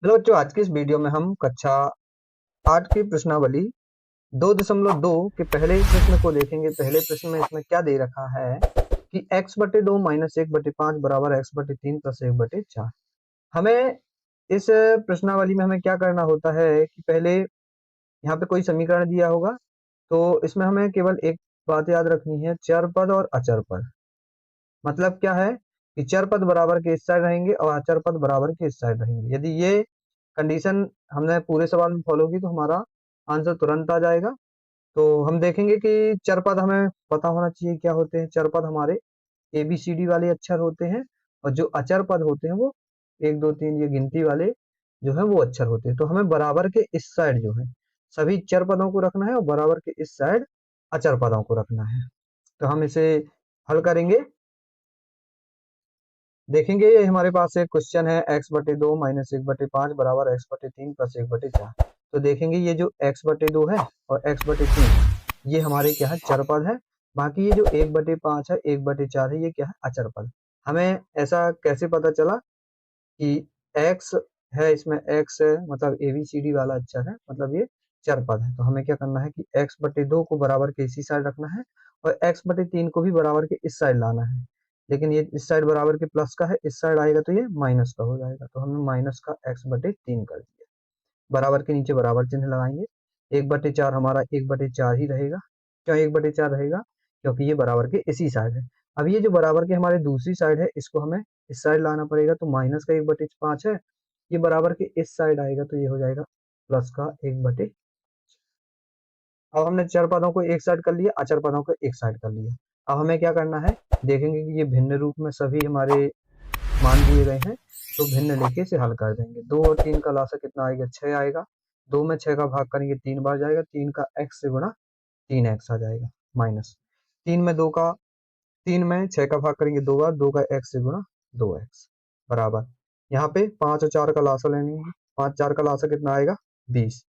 Hello बच्चों, आज की इस वीडियो में हम कक्षा 8 की प्रश्नावली 2.2 के पहले प्रश्न को देखेंगे। पहले प्रश्न में इसमें क्या दे रखा है कि x बटे 2 माइनस 1/5 बराबर x बटे 3 प्लस 1/4। हमें इस प्रश्नावली में हमें क्या करना होता है कि पहले यहाँ पे कोई समीकरण दिया होगा, तो इसमें हमें केवल एक बात याद रखनी है, चर पद और अचर पद। मतलब क्या है कि चर पद बराबर के इस साइड रहेंगे और अचर पद बराबर के इस साइड रहेंगे। यदि ये कंडीशन हमने पूरे सवाल में फॉलो की तो हमारा आंसर तुरंत आ जाएगा। तो हम देखेंगे कि चर पद हमें पता होना चाहिए क्या होते हैं। चर पद हमारे ए बी सी डी वाले अक्षर होते हैं और जो अचर पद होते हैं वो 1 2 3 ये गिनती वाले जो है वो अक्षर होते हैं। तो हमें बराबर के इस साइड जो है सभी चर पदों को रखना है और बराबर के इस साइड अचर पदों को रखना है। तो हम इसे हल करेंगे। देखेंगे ये हमारे पास एक क्वेश्चन है, x बटे 2 माइनस 1/5 बराबर x बटे 3 प्लस 1/4। तो देखेंगे ये जो x बटे 2 है और x बटे 3 ये हमारे क्या है, चर पद है। बाकी ये जो 1/5 है 1/4 है ये क्या है, अचर पद। हमें ऐसा कैसे पता चला कि x है, इसमें x है मतलब ABCD वाला अक्षर है, मतलब ये चर पद है। तो हमें क्या करना है कि x बटे 2 को बराबर के इसी साइड रखना है और x बटे 3 को भी बराबर के इस साइड लाना है। लेकिन ये इस साइड बराबर के प्लस का है, इस साइड आएगा तो ये माइनस का हो जाएगा। तो हमने माइनस का x बटे 3 कर दिया। बराबर के नीचे बराबर चिन्ह लगाएंगे। 1/4 हमारा 1/4 ही रहेगा। क्यों 1/4 रहेगा? क्योंकि ये बराबर के इसी साइड है। अब ये जो बराबर के हमारे दूसरी साइड है इसको हमें इस साइड लाना पड़ेगा। तो माइनस का 1/5 है, ये बराबर के इस साइड आएगा तो ये हो जाएगा प्लस का 1/। अब हमने चर पदों को एक साइड कर लिया, अचर पदों को एक साइड कर लिया। अब हमें क्या करना है, देखेंगे कि ये भिन्न रूप में सभी हमारे मान दिए गए हैं, तो भिन्न लेके इसे हल कर देंगे। 2 और 3 का लासा कितना आएगा, 6 आएगा। 2 में 6 का भाग करेंगे 3 बार जाएगा, 3 का x से गुणा 3x आ जाएगा माइनस। 3 में 2 का 3 में 6 का भाग करेंगे 2 बार, 2 का x से गुणा 2x बराबर। यहाँ पे 5 और 4 का लासा लेंगे, 5 4 का लासा कितना आएगा, 20।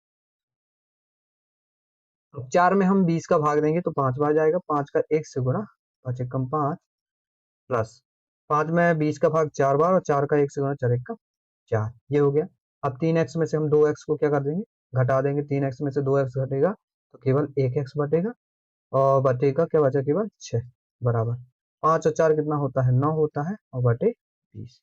अब 4 में हम 20 का भाग देंगे तो 5 बार जाएगा, 5 का 1 से गुणा, 5 एकम 5 प्लस 5 में 20 का भाग 4 बार और 4 का 1 से गुणा, 4 एकम 4, ये हो गया। अब 3x में से हम 2x को क्या कर देंगे, घटा देंगे। 3x में से 2x घटेगा तो केवल 1x बटेगा और बटे का क्या बचा, केवल 6 बराबर। 5 और 4 कितना होता है, 9 होता है और बटे 20।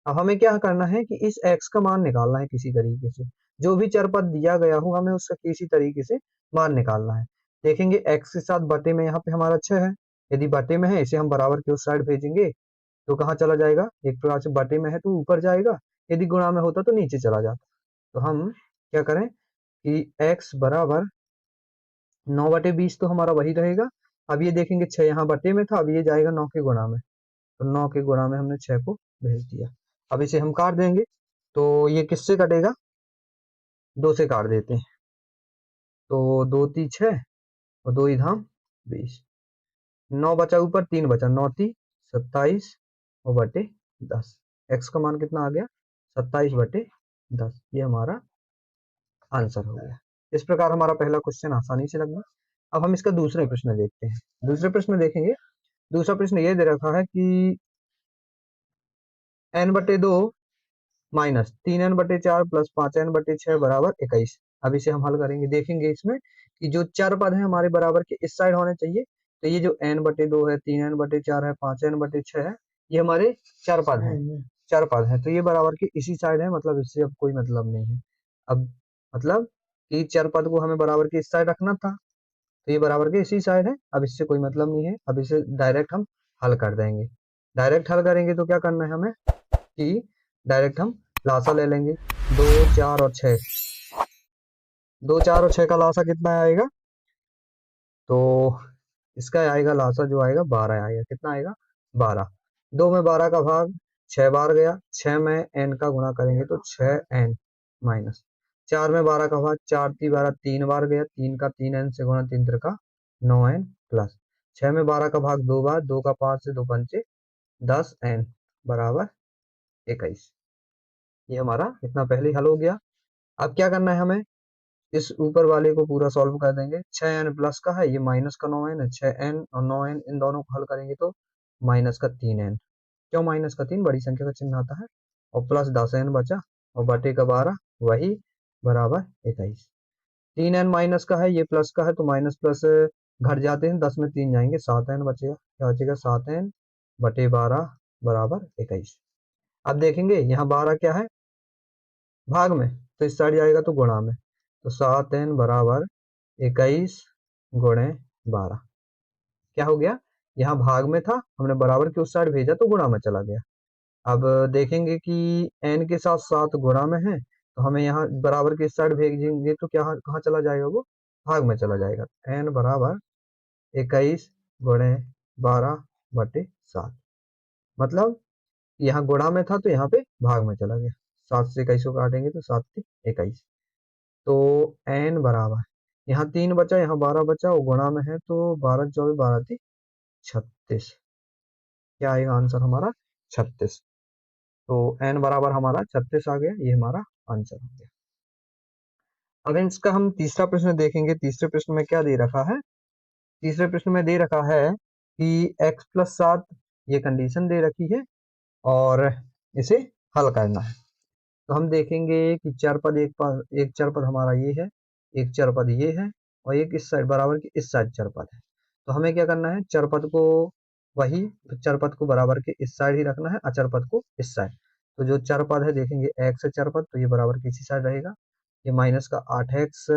अब हमें क्या करना है कि इस x का मान निकालना है किसी तरीके से। जो भी चर पद दिया गया हो हमें उसका किसी तरीके से मान निकालना है। देखेंगे x के साथ बटे में यहाँ पे हमारा 6 है। यदि बटे में है इसे हम बराबर के उस साइड भेजेंगे तो कहाँ चला जाएगा, एक प्रकार से बटे में है तो ऊपर जाएगा, यदि गुणा में होता तो नीचे चला जाता। तो हम क्या करें कि x बराबर 9/20 तो हमारा वही रहेगा। अब ये देखेंगे 6 यहाँ बटे में था, अब ये जाएगा 9 के गुणा में, तो 9 के गुणा में हमने 6 को भेज दिया। अब इसे हम काट देंगे तो ये किससे कटेगा, 2 से काट देते हैं। तो 2 ती 6 और 2 ही धाम 20। 9 बचा ऊपर, 3 बचा, 9 ती 27 और बटे 10। x का मान कितना आ गया, 27/10। ये हमारा आंसर हो गया। इस प्रकार हमारा पहला क्वेश्चन आसानी से लग गया। अब हम इसका दूसरे प्रश्न देखते हैं। दूसरे प्रश्न देखेंगे। दूसरा प्रश्न ये दे रखा है कि n/2 minus 3n/4 plus 5n/6 बराबर 21। अब इसे हम हल करेंगे। देखेंगे इसमें कि जो चर पद है हमारे बराबर के इस साइड होने चाहिए। तो ये जो n/2 है, 3n/4 है, 5n/6 है, ये हमारे चर पद हैं। चर पद है तो ये बराबर के इसी साइड है, मतलब इससे अब कोई मतलब नहीं है। अब मतलब कि चर पद को हमें बराबर के इस साइड रखना था, तो ये बराबर के इसी साइड है, अब इससे कोई मतलब नहीं है। अब इसे डायरेक्ट हम हल कर देंगे। डायरेक्ट हल करेंगे तो क्या करना है हमें कि डायरेक्ट हम लासा ले लेंगे। 2 4 और 6, 2 4 और 6 का लासा कितना आएगा, तो इसका आएगा लासा जो आएगा 12 आएगा। कितना आएगा, 12। 2 में 12 का भाग 6 बार गया, 6 में n का गुणा करेंगे तो 6n माइनस 4 में 12 का भाग 4 ती 12 3 बार गया, 3 का 3n से गुणा 3 का 9n प्लस 6 में 12 का भाग 2 बार, 2 का 5 से 2 पंचे 10n बराबर 21। ये हमारा इतना पहले हल हो गया। अब क्या करना है हमें, इस ऊपर वाले को पूरा सॉल्व कर देंगे। 6n प्लस का है, ये माइनस का 9n है, 6n और 9n इन दोनों को हल करेंगे तो माइनस का 3n। क्यों माइनस का 3, बड़ी संख्या का चिन्ह आता है, और प्लस 10n बचा और बटे का 12 वही बराबर 21। 3n माइनस का है, ये प्लस का है, तो माइनस प्लस घट जाते हैं, 10 में 3 जाएंगे, 7n बचेगा। क्या बचेगा? 7n बटे 12 बराबर 21। अब देखेंगे यहाँ 12 क्या है? भाग में, तो इस साइड जाएगा तो गुणा में, तो 7n बराबर 21 गुणे 12। क्या हो गया? यहाँ भाग में था, हमने बराबर के उस साइड भेजा तो गुणा में चला गया। अब देखेंगे कि n के साथ 7 गुणा में है, तो हमें यहाँ बराबर के इस साइड भेजेंगे तो क्या कहाँ चला जाएगा? वो भाग में चला जाएगा। n बराबर 21 गुणे 12 बटे 7। मतलब यहाँ गुणा में था तो यहाँ पे भाग में चला गया। 7 से 21 को काटेंगे तो 7 से 21, तो n बराबर यहाँ 3 बचा, यहाँ 12 बचा, वो गुणा में है तो 12 24 12 थी 36। क्या आएगा आंसर हमारा? 36। तो n बराबर हमारा 36 आ गया, ये हमारा आंसर हो गया। अब इसका हम तीसरा प्रश्न देखेंगे। तीसरे प्रश्न में क्या दे रखा है? तीसरे प्रश्न में दे रखा है कि x+7 ये कंडीशन दे रखी है और इसे हल करना है। तो हम देखेंगे कि चरपद एक चरपद हमारा ये है, एक चरपद ये है, और एक इस साइड बराबर की इस साइड चरपद है। तो हमें क्या करना है? चरपद को वही, चरपद को बराबर के इस साइड ही रखना है, अचरपद को इस साइड। तो जो चरपद है देखेंगे x है चरपद, तो ये बराबर की इसी साइड रहेगा। ये माइनस का 8x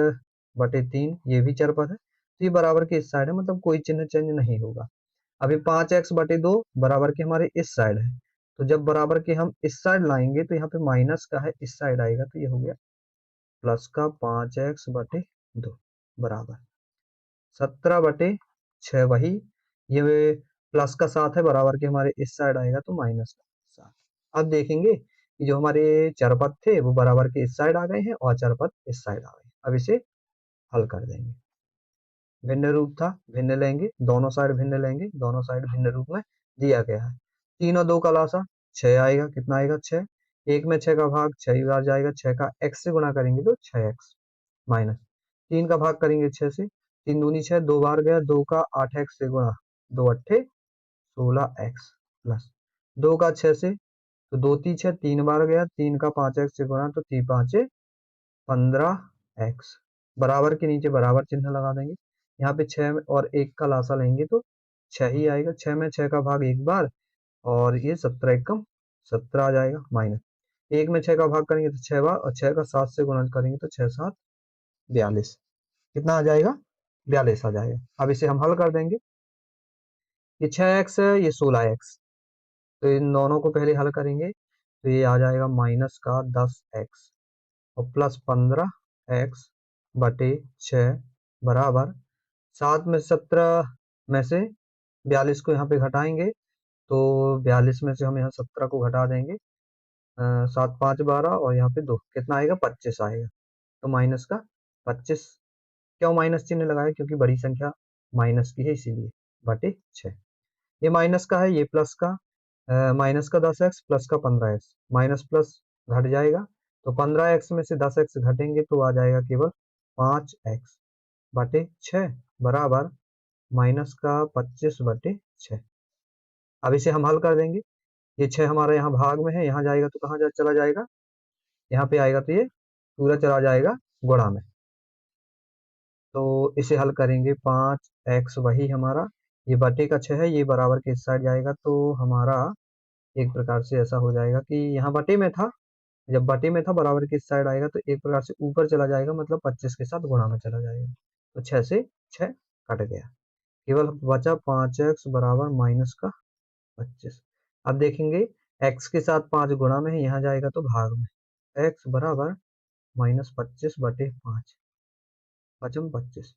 बटे 3 ये भी चरपद है, तो ये बराबर के इस साइड है, मतलब कोई चिन्ह चेंज नहीं होगा। अभी 5x बटे 2 बराबर के हमारे इस साइड है, तो जब बराबर के हम इस साइड लाएंगे तो यहाँ पे माइनस का है, इस साइड आएगा, तो ये हो गया प्लस का 5x बटे 2 बराबर 17 बटे 6 वही, ये प्लस का 7 है, बराबर के हमारे इस साइड आएगा तो माइनस का 7। अब देखेंगे कि जो हमारे चरपद थे वो बराबर के इस साइड आ गए हैं और चरपद इस साइड आ गए। अब इसे हल कर देंगे। भिन्न रूप था, भिन्न लेंगे, दोनों साइड भिन्न लेंगे, दोनों साइड भिन्न रूप में दिया गया है। 3 और 2 का लासा 6 आएगा, कितना आएगा? 6। 1 में 6 का भाग 6 बार जाएगा, 6 का x से गुणा करेंगे तो 6x माइनस 3 का भाग करेंगे 6 से, 3 दूनी 6, 2 बार गया, 2 का 8x से गुणा, 2 अट्ठे 16x प्लस 2 का 6 से, तो 2 ती 6, 3 बार गया, 3 का 5x से गुणा, तो 3 पाँचे 15x बराबर के नीचे बराबर चिन्ह लगा देंगे। यहाँ पे 6 और 1 का लासा लेंगे तो 6 ही आएगा, 6 में 6 का भाग एक बार, और ये 17 एकम 17 आ जाएगा, माइनस 1 में 6 का भाग करेंगे तो 6 बार, और 6 का 7 से गुणा करेंगे तो 6 7 42। कितना आ जाएगा? 42 आ जाएगा। अब इसे हम हल कर देंगे। ये 6x है, ये 16x, तो इन दोनों को पहले हल करेंगे तो ये आ जाएगा माइनस का 10x और प्लस 15x बटे 6 बराबर 7 में 17 में से 42 को यहाँ पे घटाएंगे, तो 42 में से हम यहाँ 17 को घटा देंगे, 7 5 12 और यहाँ पे 2, कितना आएगा? 25 आएगा। तो माइनस का 25। क्यों माइनस चिन्ह लगाया? क्योंकि बड़ी संख्या माइनस की है इसीलिए, बटे 6। ये माइनस का है, ये प्लस का, माइनस का 10x प्लस का 15x, माइनस प्लस घट जाएगा, तो 15x में से 10x घटेंगे तो आ जाएगा केवल 5x बटे 6 बराबर माइनस का 25 बटे 6। अब इसे हम हल कर देंगे। ये 6 हमारा यहाँ भाग में है, यहाँ जाएगा तो कहाँ चला जाएगा? यहाँ पे आएगा तो ये पूरा चला जाएगा गुणा में। तो इसे हल करेंगे, 5x वही हमारा, ये बटे का 6 है, ये बराबर के इस साइड जाएगा, तो हमारा एक प्रकार से ऐसा हो जाएगा कि यहाँ बटे में था, जब बटे में था बराबर के इस साइड आएगा तो एक प्रकार से ऊपर चला जाएगा, मतलब 25 के साथ गुणा में चला जाएगा, तो 6 से 6 कट गया, केवल बचा 5x बराबर माइनस का 25। अब देखेंगे x के साथ 5 गुणा में है, यहाँ जाएगा तो भाग में, x बराबर माइनस 25 बटे 5 पचम 25,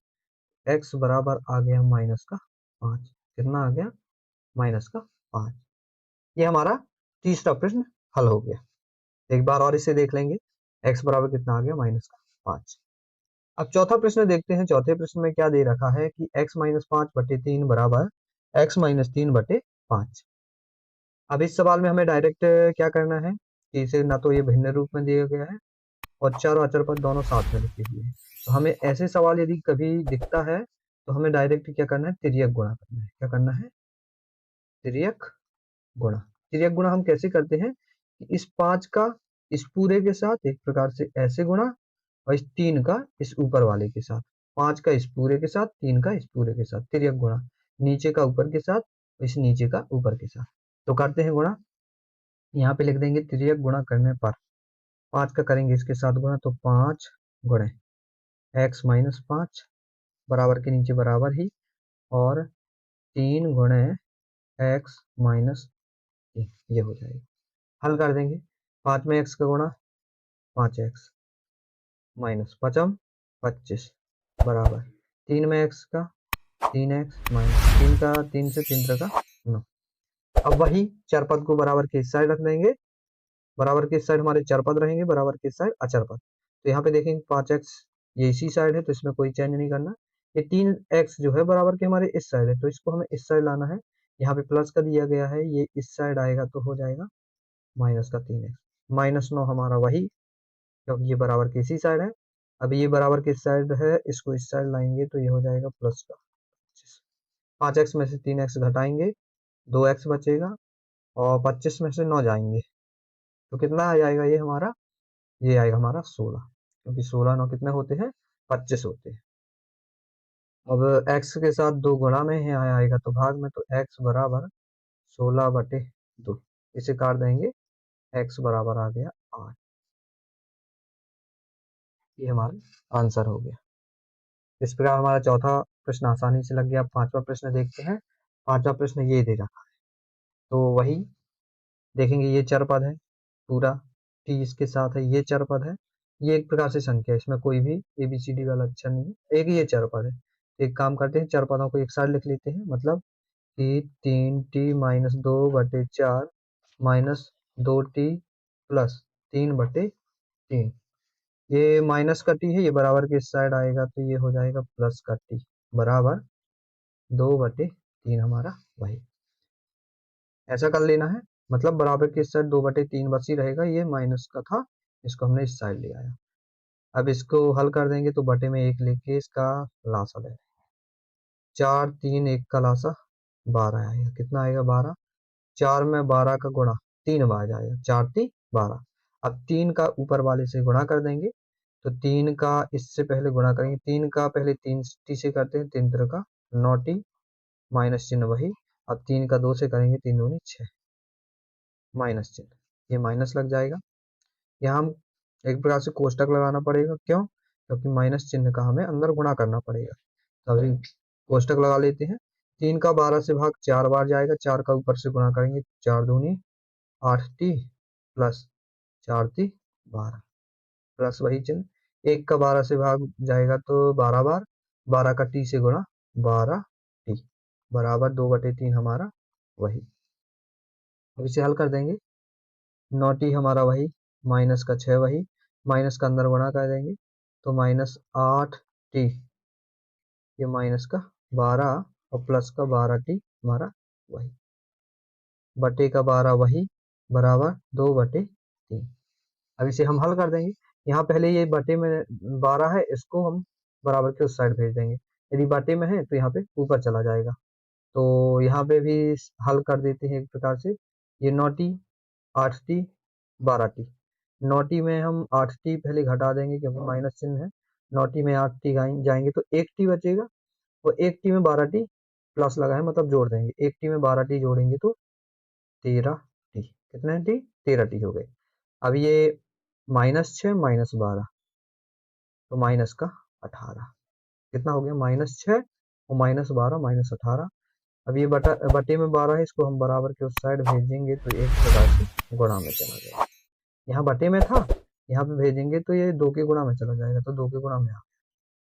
x बराबर आ गया माइनस का 5। कितना आ गया? माइनस का 5। ये हमारा तीसरा प्रश्न हल हो गया। एक बार और इसे देख लेंगे, x बराबर कितना आ गया? माइनस का 5। अब चौथा प्रश्न देखते हैं। चौथे प्रश्न में क्या दे रखा है कि x माइनस 5 बटे 3 बराबर x माइनस 3 बटे 5। अब इस सवाल में हमें डायरेक्ट क्या करना है कि इसे ना तो ये भिन्न रूप में दिया गया है और चर और अचर पद दोनों साथ में लिखे हुए हैं, तो हमें ऐसे सवाल यदि कभी दिखता है तो हमें डायरेक्ट क्या करना है? तिर्यक गुणा करना है। क्या करना है? तिर्यक गुणा। तिर्यक गुणा हम कैसे करते हैं कि इस 5 का इस पूरे के साथ एक प्रकार से ऐसे गुणा, और इस 3 का इस ऊपर वाले के साथ, 5 का इस पूरे के साथ, 3 का इस पूरे के साथ, तिर्यक गुणा, नीचे का ऊपर के साथ, इस नीचे का ऊपर के साथ। तो करते हैं गुणा, यहाँ पे लिख देंगे तिर्यक गुणा करने पर 5 का करेंगे इसके साथ गुणा, तो 5 गुणे x माइनस 5 बराबर के नीचे बराबर ही, और 3 गुणे x माइनस 3, ये हो जाएगा। हल कर देंगे, 5 में x का गुणा 5x माइनस 5 25 बराबर 3 में x का 3x माइनस 3 का 3 से 3 का 9। अब वही चार पद को बराबर के इस साइड रख देंगे, बराबर के इस साइड हमारे चार पद रहेंगे, बराबर के इस साइड अचर पद। तो यहाँ पे देखेंगे 5x ये इसी साइड है, तो इसमें कोई चेंज नहीं करना। ये 3x जो है बराबर के हमारे इस साइड है, तो इसको हमें इस साइड लाना है। यहाँ पे प्लस का दिया गया है, ये इस साइड आएगा तो हो जाएगा माइनस का 3x माइनस 9 हमारा वही, क्योंकि ये बराबर के इसी साइड है। अभी ये बराबर के इस साइड है, इसको इस साइड लाएंगे तो ये हो जाएगा प्लस का 5x में से 3x घटाएंगे 2x बचेगा, और 25 में से 9 जाएंगे तो कितना आ जाएगा ये हमारा, ये आएगा हमारा 16, क्योंकि 16 9 कितने होते हैं, 25 होते हैं। अब x के साथ 2 गुणा में है आएगा तो भाग में, तो x बराबर 16/2, इसे काट देंगे, x बराबर आ गया 8। ये हमारा आंसर हो गया। इस प्रकार हमारा चौथा प्रश्न आसानी से लग गया। अब पांचवा प्रश्न देखते हैं। पांचवा प्रश्न ये दे रखा है, तो वही देखेंगे, ये चर पद है पूरा, t इसके साथ है, ये चर पद है, ये एक प्रकार से संख्या है, इसमें कोई भी ABCD वाला अक्षर नहीं है, एक ये चर पद है। एक काम करते हैं, चर पदों को एक साइड लिख लेते हैं, मतलब कि 3t minus 2/4 minus 2t plus 3/3, ये माइनस का t है, ये बराबर के इस साइड आएगा तो ये हो जाएगा प्लस का t बराबर 2/3 हमारा वही, ऐसा कर लेना है। मतलब बराबर के इस साइड 2/3 बस ही रहेगा, ये माइनस का था, इसको हमने इस साइड ले आया। अब इसको हल कर देंगे तो बटे में 1 लेके इसका लासा ले, 4 3 1 का लासा 12 आएगा, कितना आएगा 12, 4 में 12 का गुणा 3 बार जाएगा, 4 3 12। अब 3 का ऊपर वाले से गुणा कर देंगे, तो 3 का इससे पहले गुणा करेंगे, 3 का पहले 3 टी से करते हैं, 3 3 का 9t माइनस चिन्ह वही। अब 3 का 2 से करेंगे, 3 दूनी 6 माइनस चिन्ह, ये माइनस लग जाएगा। यहाँ हम एक प्रकार से कोष्टक लगाना पड़ेगा, क्यों, क्योंकि माइनस चिन्ह का हमें अंदर गुणा करना पड़ेगा, तो अभी कोष्टक लगा लेते हैं। 3 का 12 से भाग 4 बार जाएगा, 4 का ऊपर से गुणा करेंगे, 4 दूनी 8t प्लस 4 ती 12 प्लस वही चिन्ह, 1 का 12 से भाग जाएगा तो 12 बार, 12 का t से गुणा 12t बराबर 2/3 हमारा वही। अब इसे हल कर देंगे, 9t हमारा वही, माइनस का 6 वही, माइनस का अंदर गुणा कर देंगे तो माइनस 8t, ये माइनस का 12 और प्लस का 12t हमारा वही, बटे का 12 वही बराबर 2/3। अब इसे हम हल कर देंगे। यहाँ पहले ये बटे में 12 है, इसको हम बराबर के उस साइड भेज देंगे, यदि बटे में है तो यहाँ पे ऊपर चला जाएगा, तो यहाँ पे भी हल कर देते हैं एक प्रकार से। ये 9t 8t 12t, 9t में हम 8t पहले घटा देंगे क्योंकि माइनस चिन्ह है, 9t में 8t जाएंगे तो 1t बचेगा, और 1t में 12t प्लस लगा है मतलब जोड़ देंगे, 1t में 12t जोड़ेंगे तो 13t, कितने टी 13t हो गए। अब ये -6 -12 तो माइनस का 18, कितना हो गया -6 और -12 -18। अब ये बटे में 12 है, इसको हम बराबर के उस साइड भेजेंगे तो एक प्रकार से गुणा में चला जाएगा, यहाँ बटे में था, यहाँ पे भेजेंगे तो ये 2 के गुणा में चला जाएगा, तो 2 के गुणा में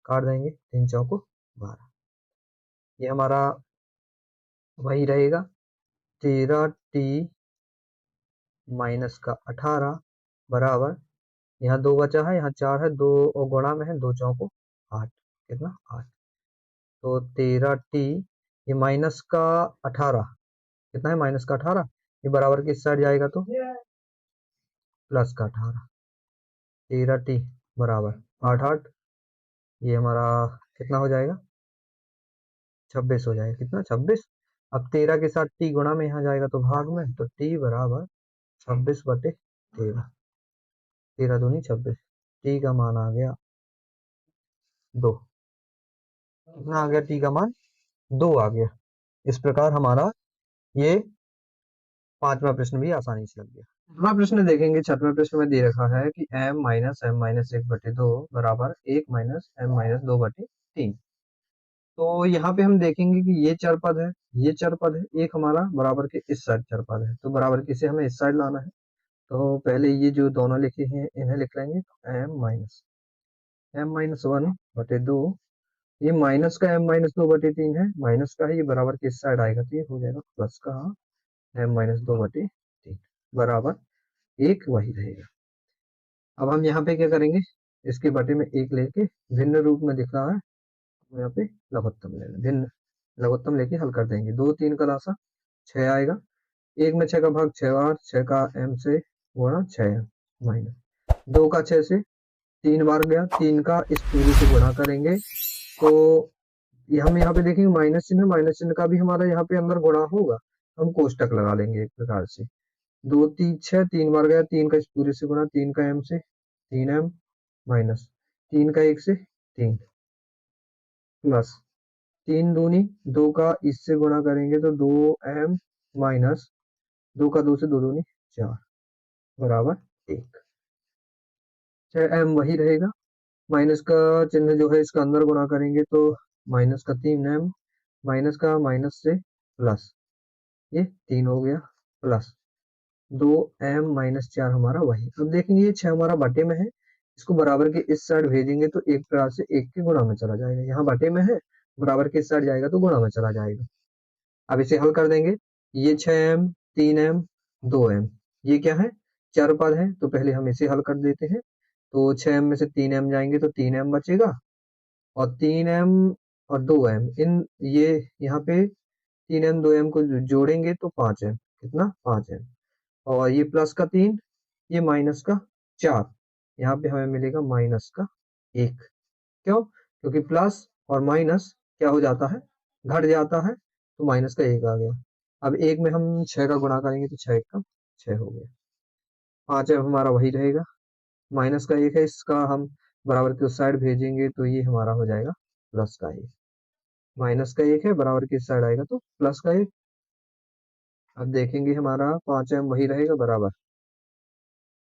काट देंगे, 3 चौको 12, ये हमारा वही रहेगा 13t माइनस का 18 बराबर, यहाँ 2 बचा है, यहाँ 4 है, 2 और गुणा में है, 2 चौको 8, कितना 8, तो 13t, ये माइनस का 18 कितना है, माइनस का 18, ये बराबर की इस साइड जाएगा तो प्लस का 18, 13t बराबर 8 8, ये हमारा कितना हो जाएगा 26 हो जाएगा, कितना 26। अब 13 के साथ t गुणा में यहाँ जाएगा तो भाग में, तो t बराबर 26/13, 13 दूनी 26, टी का मान आ गया 2। कितना आ गया टी का मान? 2 आ गया। इस प्रकार हमारा ये 5वां प्रश्न भी आसानी से लग गया। 6वां प्रश्न देखेंगे। 6वें प्रश्न में दे रखा है कि m माइनस एम माइनस 1/2 बराबर 1 माइनस एम माइनस 2/3। तो यहाँ पे हम देखेंगे कि ये चर पद है, ये चर पद है, एक हमारा बराबर के इस साइड चर पद है, तो बराबर के से हमें इस साइड लाना है। तो पहले ये जो दोनों लिखे हैं इन्हें लिख लेंगे। एम माइनस 1/2, ये माइनस का m माइनस 2/3 है, माइनस का है, ये बराबर के इस साइड आएगा तो ये हो जाएगा प्लस का m माइनस 2/3 बराबर 1 वही रहेगा। अब हम यहाँ पे क्या करेंगे, इसके बटे में 1 लेके भिन्न रूप में दिख रहा है, यहाँ पे लघुत्तम ले लें, भिन्न लघुत्तम लेके हल कर देंगे। 2 3 का लासा 6 आएगा, 1 में 6 का भाग 6 बार, 6 का m से गुणा 6 माइनस 2 का 6 से 3 बार गया, 3 का इस पूरी से गुणा करेंगे तो हम यहाँ पे देखेंगे माइनस चिन्ह, माइनस चिन्ह का भी हमारा यहाँ पे अंदर गुणा होगा, हम कोष्टक लगा लेंगे एक प्रकार से। 2 3 6, 3 बार गया, 3 का इस पूरे से गुणा, 3 का m से 3m माइनस 3 का 1 से 3 प्लस 3 दूनी 2 का इससे गुणा करेंगे तो 2m माइनस 2 का 2 से 2 दूनी 4 बराबर 1। 6m वही रहेगा, माइनस का चिन्ह जो है इसका अंदर गुणा करेंगे तो माइनस का 3m माइनस का माइनस से प्लस, ये 3 हो गया प्लस 2m माइनस 4 हमारा वही। अब देखेंगे ये 6 हमारा बटे में है, इसको बराबर के इस साइड भेजेंगे तो एक प्रकार से 1 के गुणा में चला जाएगा, यहाँ बटे में है, बराबर के इस साइड जाएगा तो गुणा में चला जाएगा। अब इसे हल कर देंगे, ये 6m 3m 2m, ये क्या है चर पद है, तो पहले हम इसे हल कर देते हैं। तो 6m में से 3m जाएंगे तो 3m बचेगा, और 3m और 2m इन ये यहाँ पे 3m 2m को जोड़ेंगे तो 5m, कितना 5m, और ये प्लस का 3, ये माइनस का 4, यहाँ पे हमें मिलेगा माइनस का 1। क्यों? क्योंकि प्लस और माइनस क्या हो जाता है, घट जाता है, तो माइनस का 1 आ गया। अब 1 में हम 6 का गुणा करेंगे तो 6 का 6 हो गया। 5 अब हमारा वही रहेगा, माइनस का 1 है, इसका हम बराबर के उस साइड भेजेंगे तो ये हमारा हो जाएगा प्लस का 1। माइनस का 1 है, बराबर के साइड आएगा तो प्लस का 1। अब देखेंगे हमारा 5m वही रहेगा बराबर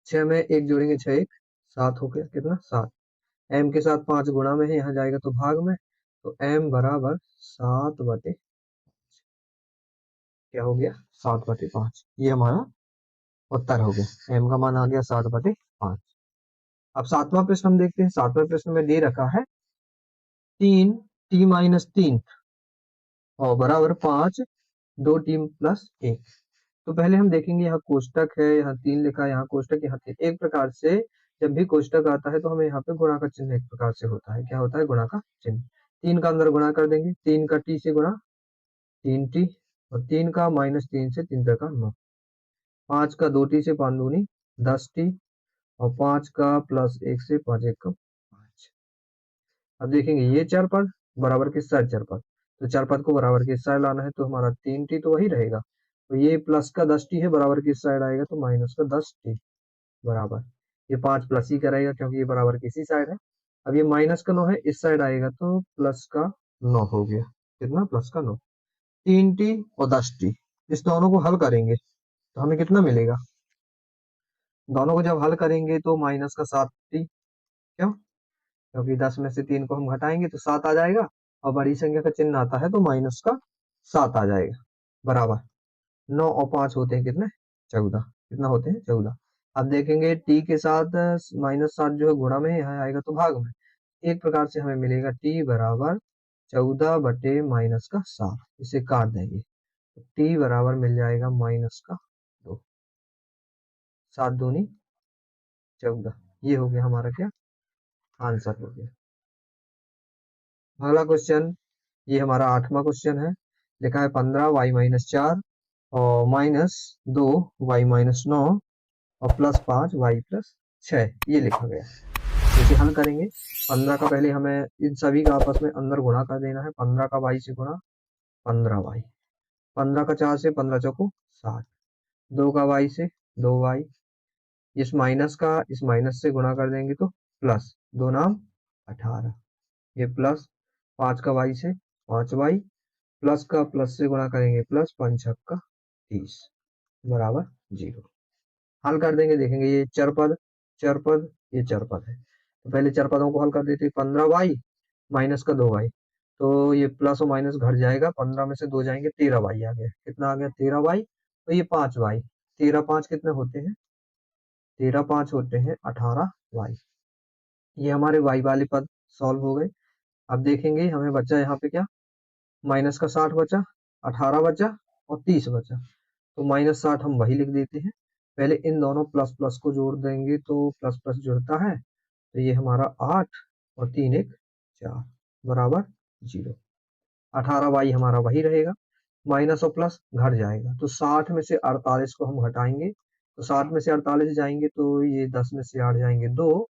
6 में 1 जोड़ेंगे 6 1 7 हो गया, कितना 7, m के साथ 5 गुणा में है, यहाँ जाएगा तो भाग में, तो m बराबर 7/5, क्या हो गया 7/5, ये हमारा उत्तर हो गया, m का मान आ गया 7/5। अब 7वां प्रश्न हम देखते हैं। 7वें प्रश्न में दे रखा है 3 t माइनस 3 और बराबर 5 2t प्लस 1। तो पहले हम देखेंगे यहाँ कोष्टक है, यहाँ 3 लिखा है, यहाँ कोष्टक, यहाँ 3। एक प्रकार से जब भी कोष्टक आता है तो हमें यहाँ पे गुणा का चिन्ह एक प्रकार से होता है, क्या होता है गुणा का चिन्ह। 3 का अंदर गुणा कर देंगे, 3 का t से गुणा 3t, और 3 का माइनस 3 से 3 का 9, 5 का 2t से 5 दूनी 10t, और 5 का प्लस 1 से 5 1 का 5। अब देखेंगे ये चार पद बराबर किस साइड चार पद, तो चार पद को बराबर किस साइड लाना है, तो हमारा 3t तो वही रहेगा, तो ये प्लस का 10t है, बराबर किस साइड आएगा तो माइनस का 10t बराबर, ये 5 प्लस ही करेगा क्योंकि ये बराबर किसी साइड है। अब ये माइनस का 9 है, इस साइड आएगा तो प्लस का 9 हो गया, कितना प्लस का 9, 3t और 10t, इस दोनों को हल करेंगे तो हमें कितना मिलेगा, दोनों को जब हल करेंगे तो माइनस का 7t, क्यों, क्योंकि 10 में से 3 को हम घटाएंगे तो 7 आ जाएगा, और बड़ी संख्या का चिन्ह आता है तो माइनस का 7 आ जाएगा बराबर 9 और 5 होते हैं कितने 14, कितना होते हैं 14। अब देखेंगे t के साथ -7 जो है गुणा में, यहाँ आएगा तो भाग में, एक प्रकार से हमें मिलेगा t बराबर 14 बटे माइनस का 7, इसे काट देंगे तो t बराबर मिल जाएगा माइनस का 2, 7 दूनी 14, ये हो गया हमारा क्या आंसर हो गया। अगला क्वेश्चन, ये हमारा 8वां क्वेश्चन है, लिखा है 15y माइनस 4 और माइनस 2y माइनस 9 और प्लस 5y प्लस 6, ये लिखा गया। इसे हल करेंगे। 15 का पहले हमें इन सभी का आपस में अंदर गुणा कर देना है, 15 का y से गुणा 15y, 15 का 4 से 15 चौको 60, 2 का y से 2y, इस माइनस का इस माइनस से गुणा कर देंगे तो प्लस, 2 नाम 18, ये प्लस 5 का y से 5y, प्लस का प्लस से गुणा करेंगे प्लस, 5 छक्का 30 बराबर 0। हल कर देंगे, देखेंगे ये चरपद चरपद ये चरपद है, तो पहले चरपदों को हल कर देते हैं। 15y माइनस का 2y, तो ये प्लस और माइनस घट जाएगा, 15 में से 2 जाएंगे, 13y आ गया। कितना आ गया? 13y। तो ये 5y, 13 5 कितने होते हैं? 13 5 होते हैं 18y। ये हमारे y वाले पद सॉल्व हो गए। अब देखेंगे हमें बचा यहाँ पे क्या, माइनस का 60 बचा, 18 बचा और 30 बचा, तो माइनस 60 हम वही लिख देते हैं। पहले इन दोनों प्लस प्लस को जोड़ देंगे तो प्लस प्लस जुड़ता है, तो ये हमारा 8 और 3 1 4 बराबर 0। 18y हमारा वही रहेगा, माइनस और प्लस घट जाएगा, तो 60 में से 48 को हम घटाएंगे, तो 60 में से 48 जाएंगे तो ये 10 में से 8 जाएंगे 2,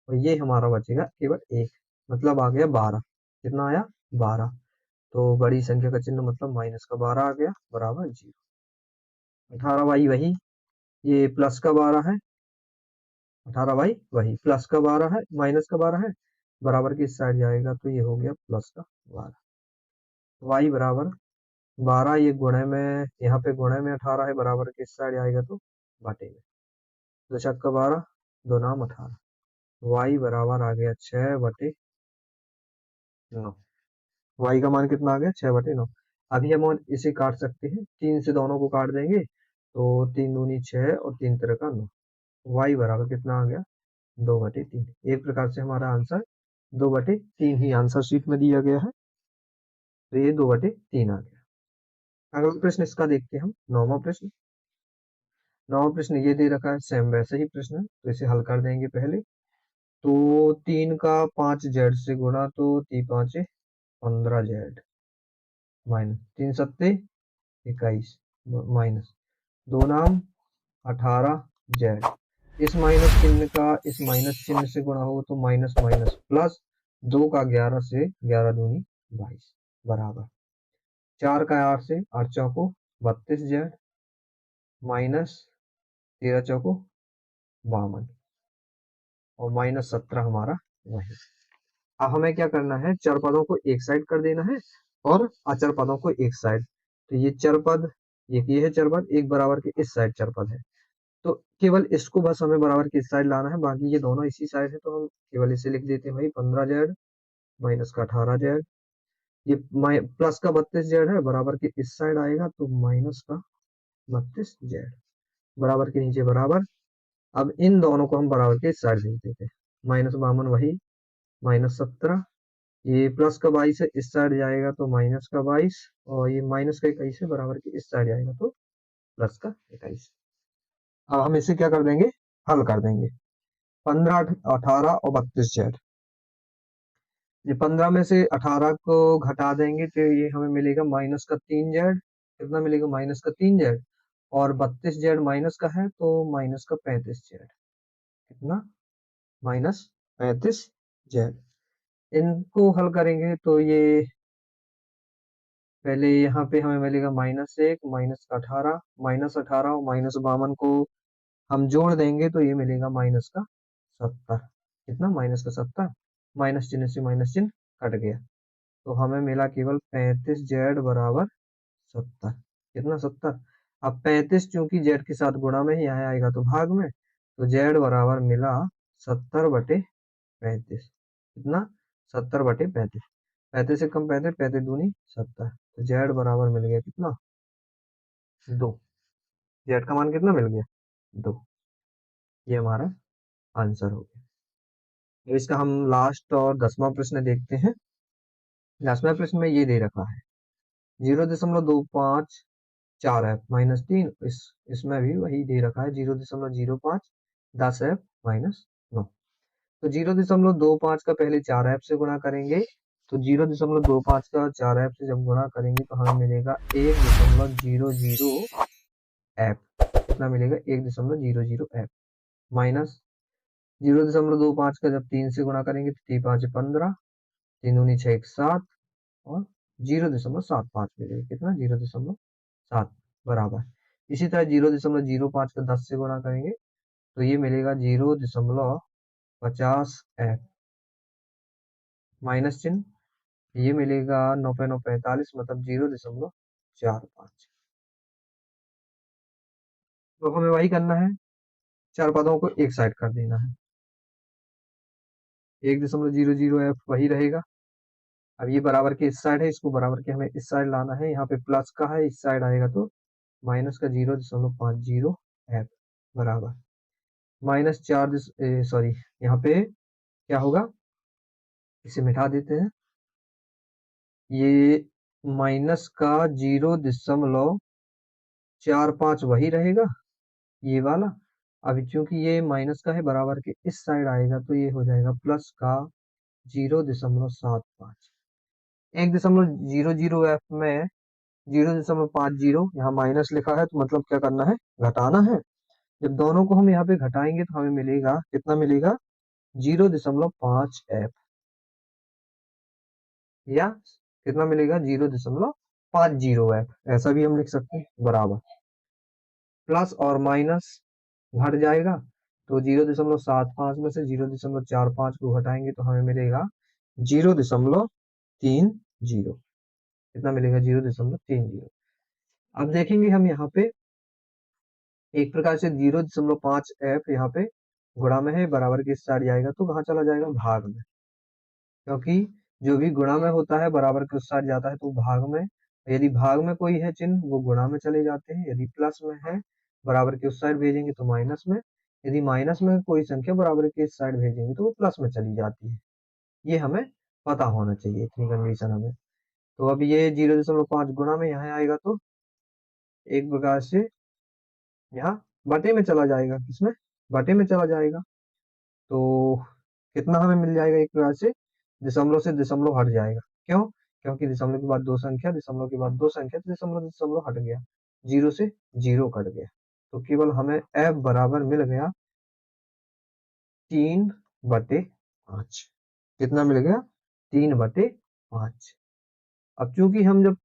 और ये हमारा बचेगा केवल 1, मतलब आ गया 12। कितना आया? 12। तो बड़ी संख्या का चिन्ह मतलब माइनस का 12 आ गया बराबर 0। 18y वही, ये प्लस का 12 है, 18y वही प्लस का 12 है, माइनस का 12 है, बराबर की इस साइड जाएगा तो ये हो गया प्लस का 12। y बराबर 12, ये गुणे में, यहाँ पे गुणे में 18 है, बराबर के इस साइड आएगा तो बटे में, 2 छक्का 12, 2 नाम 18, y बराबर आ गया 6/9। y का मान कितना आ गया? 6/9। अभी हम इसे काट सकते हैं, 3 से दोनों को काट देंगे तो 3 दूनी 6 और 3 तिरका का 9, y बराबर कितना आ गया? 2/3। एक प्रकार से हमारा आंसर 2/3 ही आंसर शीट में दिया गया है, तो ये 2/3 आ गया। अगला प्रश्न इसका देखते हैं हम, 9वां प्रश्न। 9वां प्रश्न ये दे रखा है, सेम वैसे ही प्रश्न है, तो इसे हल कर देंगे पहले। तो 3 का 5z से गुणा, तो 3 5 15z, माइनस 3 7 21, माइनस 2 नाम 18z। इस माइनस चिन्ह का इस माइनस चिन्ह से गुणा होगा तो माइनस माइनस प्लस, 2 का 11 से 11 दूनी 22 बराबर 4 का 8 से 8 चौको 32z, माइनस 13 चौको 52 और माइनस 17 हमारा वही। अब हमें क्या करना है, चर पदों को एक साइड कर देना है और अचर पदों को एक साइड। तो ये चर पद, ये है चर पद, एक बराबर के इस साइड चर पद है, तो केवल इसको बस हमें बराबर के इस साइड लाना है, बाकी ये दोनों इसी साइड है, तो हम केवल इसे लिख देते हैं भाई 15z माइनस का 18z, ये प्लस का 32z है, बराबर के इस साइड आएगा तो माइनस का 32z, बराबर के नीचे बराबर। अब इन दोनों को हम बराबर के इस साइड भेज देते हैं, माइनस 52 वही, माइनस 17, ये प्लस का 22 है, इस साइड जाएगा तो माइनस का 22, और ये माइनस का 21 है, बराबर के इस साइड जाएगा तो प्लस का 21। अब हम इसे क्या कर देंगे, हल कर देंगे। 15 18 और 32z, ये 15 में से 18 को घटा देंगे तो ये हमें मिलेगा माइनस का 3z। कितना मिलेगा? माइनस का 3z, और 32z माइनस का है तो माइनस का 35z। कितना? Minus 35z। इनको हल करेंगे तो ये पहले यहाँ पे हमें मिलेगा -1 माइनस का 18, -18 और -52 को हम जोड़ देंगे तो ये मिलेगा माइनस का 70। कितना? माइनस का 70, माइनस चिन्ह से माइनस चिन्ह कट गया, तो हमें मिला केवल 35z बराबर 70। कितना? 70। अब 35 चूंकि z के साथ गुणा में ही यहाँ आएगा तो भाग में, तो z बराबर मिला 70/35। कितना? 70/35। 35 से कम 35, 35 दूनी 70, तो z बराबर मिल गया कितना? 2। z का मान कितना मिल गया? 2। ये हमारा आंसर हो गया। तो इसका हम लास्ट और 10वां प्रश्न देखते हैं। 10वें प्रश्न में ये दे रखा है 0.254f माइनस 3, इसमें भी वही दे रखा है 0.05 10f माइनस 9। तो 0.25 का पहले 4f से गुणा करेंगे, तो 0.25 का 4f से जब गुणा करेंगे तो हमें मिलेगा 1.00f। कितना मिलेगा? 1.00f माइनस 0.25 का जब 3 से गुणा करेंगे तो 3 5 15, 3 दूनी 6 7 और 0.75 मिलेगा। कितना? 0.7 बराबर। इसी तरह 0.05 का 10 से गुणा करेंगे तो ये मिलेगा 0.50 f माइनस चिन्ह, ये मिलेगा 9×9=45 मतलब 0.45। तो हमें वही करना है, चार पदों को एक साइड कर देना है। 1.00f वही रहेगा। अब ये बराबर के इस साइड है, इसको बराबर के हमें इस साइड लाना है। यहाँ पे प्लस का है, इस साइड आएगा तो माइनस का 0.50f बराबर माइनस 4 सॉरी यहाँ पे क्या होगा, इसे मिटा देते हैं। ये माइनस का 0.45 वही रहेगा ये वाला। अब चूंकि ये माइनस का है, बराबर के इस साइड आएगा तो ये हो जाएगा प्लस का 0.75। 1.00f में 0.50 यहाँ माइनस लिखा है, तो मतलब क्या करना है, घटाना है। जब दोनों को हम यहाँ पे घटाएंगे तो हमें मिलेगा, कितना मिलेगा, 0.5f या कितना मिलेगा, 0.50f, ऐसा भी हम लिख सकते हैं बराबर। प्लस और माइनस घट जाएगा, तो 0.75 में से 0.45 को घटाएंगे तो हमें मिलेगा 0.30। कितना मिलेगा, 0.30। अब देखेंगे हम यहाँ पे एक प्रकार से 0.5f यहाँ पे गुणा में है, बराबर के इस साइड जाएगा तो कहाँ चला जाएगा, भाग में। क्योंकि जो भी गुणा में होता है बराबर के उस साइड जाता है तो भाग में। यदि भाग में कोई है चिन्ह वो गुणा में चले जाते हैं, यदि प्लस में है बराबर के उस साइड भेजेंगे तो माइनस में, यदि माइनस में कोई संख्या बराबर के इस साइड भेजेंगे तो वो प्लस में चली जाती है। ये हमें पता होना चाहिए, इतनी कंडीशन हमें। तो अब ये 0.5 गुणा में यहाँ आएगा तो एक प्रकार से यहाँ बटे में चला जाएगा, किसमें, बटे में चला जाएगा। तो कितना हमें मिल जाएगा, एक प्रकार से दशमलव से दशमलव हट जाएगा। क्यों, क्योंकि दशमलव के बाद दो संख्या, दशमलव के बाद दो संख्या, तो दशमलव दशमलव हट गया, जीरो से जीरो कट गया। तो केवल हमें f बराबर मिल गया 3/5। कितना मिल गया, 3/5। अब चूंकि हम जब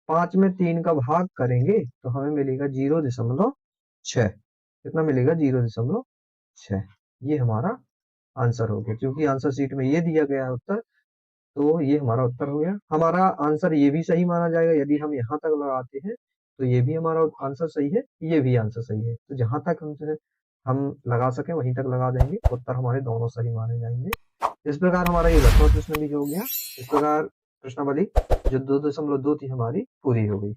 5 में 3 का भाग करेंगे तो हमें मिलेगा 0.6। कितना मिलेगा, 0.6। ये हमारा आंसर हो गया। क्योंकि आंसर शीट में ये दिया गया है उत्तर, तो ये हमारा उत्तर हो गया। हमारा आंसर ये भी सही माना जाएगा, यदि हम यहाँ तक लगाते हैं तो ये भी हमारा आंसर सही है, ये भी आंसर सही है। तो जहां तक हम लगा सके वहीं तक लगा देंगे, उत्तर हमारे दोनों सही माने जाएंगे। इस प्रकार हमारा ये 10वां प्रश्न भी हो गया। इस प्रकार प्रश्नावली जो 2.2 थी हमारी पूरी हो गई।